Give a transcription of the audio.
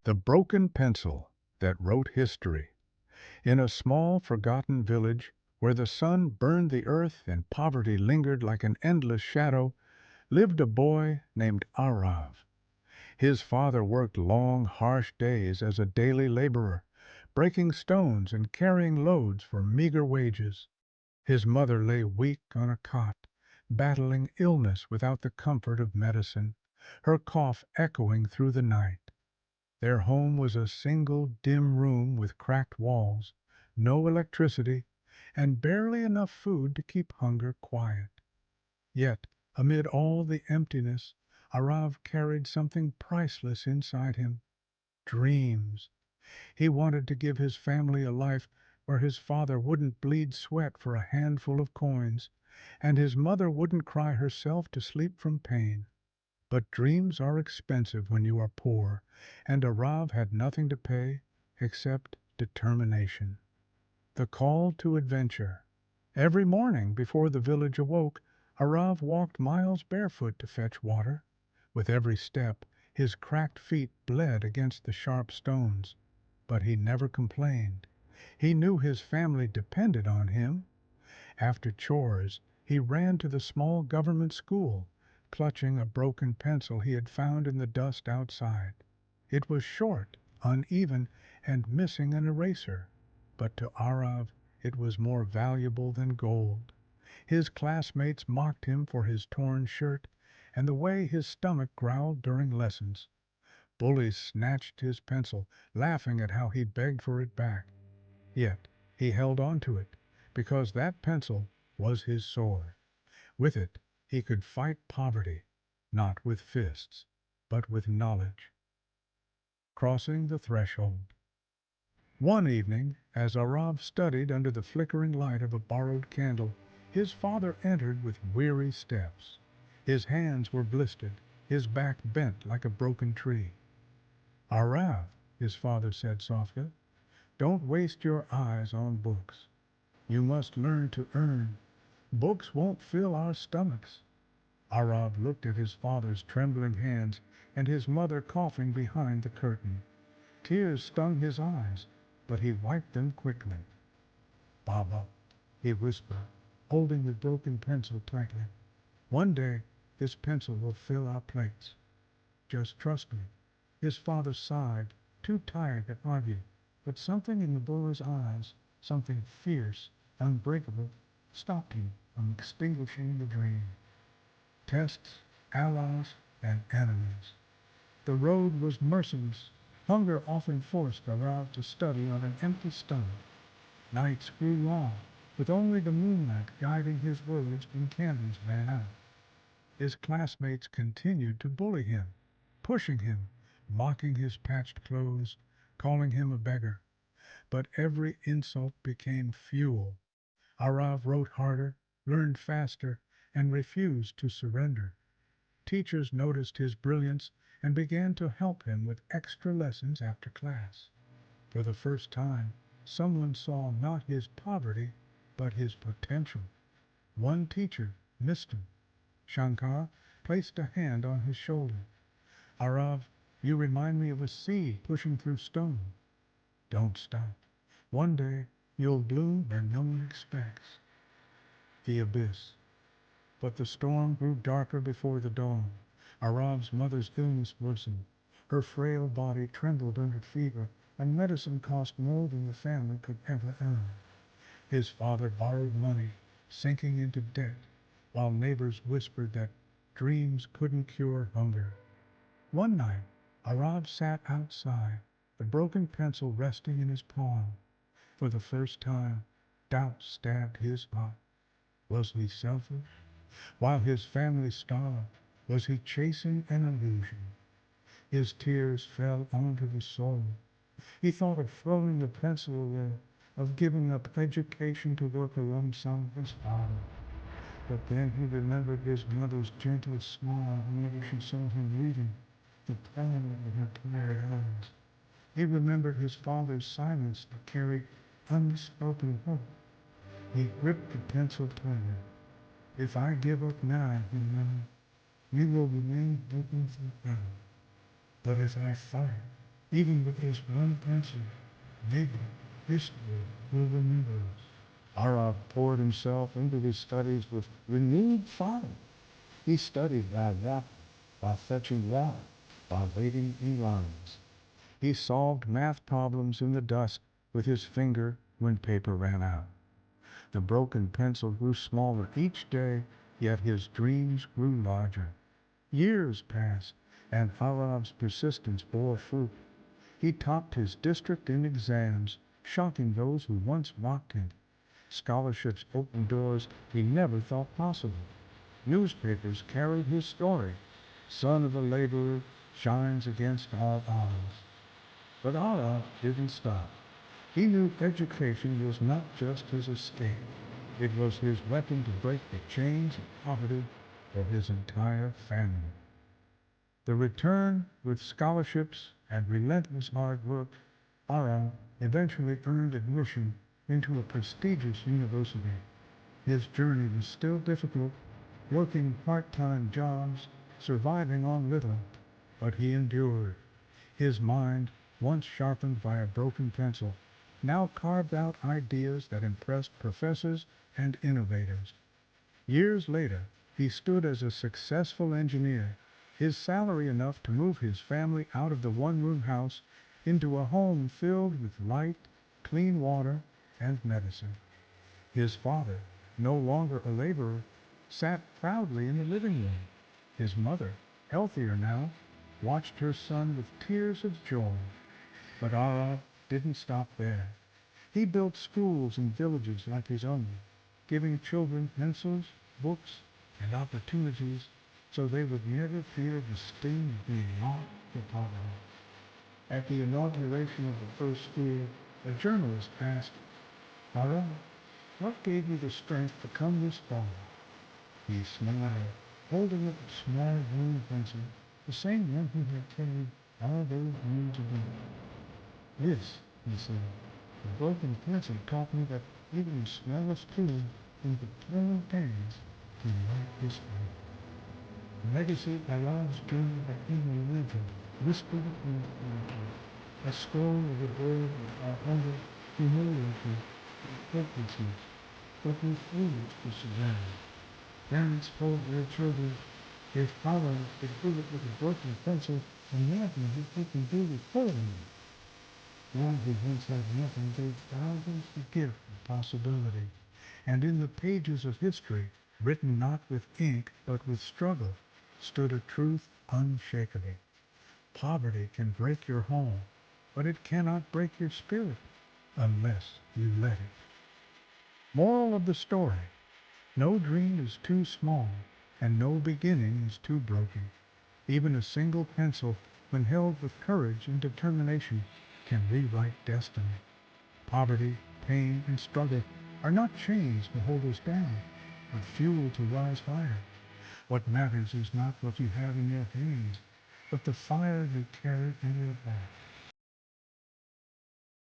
The broken pencil that wrote history. In a small, forgotten village where the sun burned the earth and poverty lingered like an endless shadow, lived a boy named Arav. His father worked long, harsh days as a daily laborer, breaking stones and carrying loads for meager wages. His mother lay weak on a cot, battling illness without the comfort of medicine, her cough echoing through the night. Their home was a single dim room with cracked walls, no electricity, and barely enough food to keep hunger quiet. Yet, amid all the emptiness, Arav carried something priceless inside him. Dreams. He wanted to give his family a life where his father wouldn't bleed sweat for a handful of coins, and his mother wouldn't cry herself to sleep from pain. But dreams are expensive when you are poor, and Arav had nothing to pay except determination. The call to adventure. Every morning before the village awoke, Arav walked miles barefoot to fetch water. With every step, his cracked feet bled against the sharp stones. But he never complained. He knew his family depended on him. After chores, he ran to the small government school, clutching a broken pencil he had found in the dust outside. It was short, uneven, and missing an eraser, but to Arav it was more valuable than gold. His classmates mocked him for his torn shirt and the way his stomach growled during lessons. Bullies snatched his pencil, laughing at how he begged for it back. Yet he held on to it, because that pencil was his sword. With it he could fight poverty, not with fists, but with knowledge. Crossing the threshold. One evening, as Arav studied under the flickering light of a borrowed candle, his father entered with weary steps. His hands were blistered, his back bent like a broken tree. "Arav," his father said softly, "don't waste your eyes on books. You must learn to earn. Books won't fill our stomachs." Arav looked at his father's trembling hands and his mother coughing behind the curtain. Tears stung his eyes, but he wiped them quickly. "Baba," he whispered, holding the broken pencil tightly. "One day this pencil will fill our plates. Just trust me." His father sighed, too tired to argue, but something in the boy's eyes, something fierce, unbreakable, stopped him from extinguishing the dream. Tests, allies, and enemies. The road was merciless. Hunger often forced Arav to study on an empty stomach. Nights grew long, with only the moonlight guiding his words when candles ran out. His classmates continued to bully him, pushing him, mocking his patched clothes, calling him a beggar. But every insult became fuel. Arav wrote harder, learned faster, and refused to surrender. Teachers noticed his brilliance and began to help him with extra lessons after class. For the first time, someone saw not his poverty, but his potential. One teacher, Mr. Shankar, placed a hand on his shoulder. "Arav, you remind me of a seed pushing through stone. Don't stop. One day you'll bloom where no one expects." The abyss. But the storm grew darker before the dawn. Arav's mother's illness worsened. Her frail body trembled under fever, and medicine cost more than the family could ever earn. His father borrowed money, sinking into debt, while neighbors whispered that dreams couldn't cure hunger. One night, Arav sat outside, the broken pencil resting in his palm. For the first time, doubt stabbed his heart. Was he selfish? While his family starved, was he chasing an illusion? His tears fell onto the soil. He thought of throwing the pencil away, of giving up education to work alongside his father. But then he remembered his mother's gentle smile whenever she saw him reading, the power of her tired eyes. He remembered his father's silence that carried unspoken hope. He gripped the pencil tighter. "If I give up now, he murmured, we will remain broken forever. But if I fight, Even with his one pencil, maybe history will remember us. Araf poured himself into his studies with renewed fire. He studied by rapping, by fetching water, by waiting in lines. He solved math problems in the dusk with his finger when paper ran out. The broken pencil grew smaller each day, yet his dreams grew larger. Years passed, and Araf's persistence bore fruit. He topped his district in exams, shocking those who once mocked him. Scholarships opened doors he never thought possible. Newspapers carried his story. Son of a laborer shines against all odds. But Araf didn't stop. He knew education was not just his escape. It was his weapon to break the chains of poverty for his entire family. The return with scholarships and relentless hard work, Araf eventually earned admission into a prestigious university. His journey was still difficult, working part-time jobs, surviving on little, but he endured. His mind, once sharpened by a broken pencil, now carved out ideas that impressed professors and innovators. Years later, he stood as a successful engineer, his salary enough to move his family out of the one-room house into a home filled with light, clean water, and medicine. His father, no longer a laborer, sat proudly in the living room. His mother, healthier now, watched her son with tears of joy. But Araf didn't stop there. He built schools in villages like his own, giving children pencils, books, and opportunities so they would never fear the sting of being locked for poverty. At the inauguration of the first school, a journalist asked, "Araf, what gave you the strength to come this far?" He smiled, holding up a small green pencil, the same one he had carried all those years ago. "This," he said, "the broken pencil taught me that even the smallest tool can be tiny hands to write history." The legacy Araf's journey had been a legend, whispered in the future, a story of a boy without hunger, humiliation, and hopelessness, but refused to surrender. Parents told their children, if Araf could do it with a broken pencil, imagine what he can do with coloring. One who once had nothing gave thousands the gift of possibility. And in the pages of history, written not with ink but with struggle, stood a truth unshakable. Poverty can break your home, but it cannot break your spirit unless you let it. Moral of the story: no dream is too small, and no beginning is too broken. Even a single pencil, when held with courage and determination, can rewrite destiny. Poverty, pain, and struggle are not chains to hold us down, but fuel to rise higher. What matters is not what you have in your hands, but the fire you carry in your heart.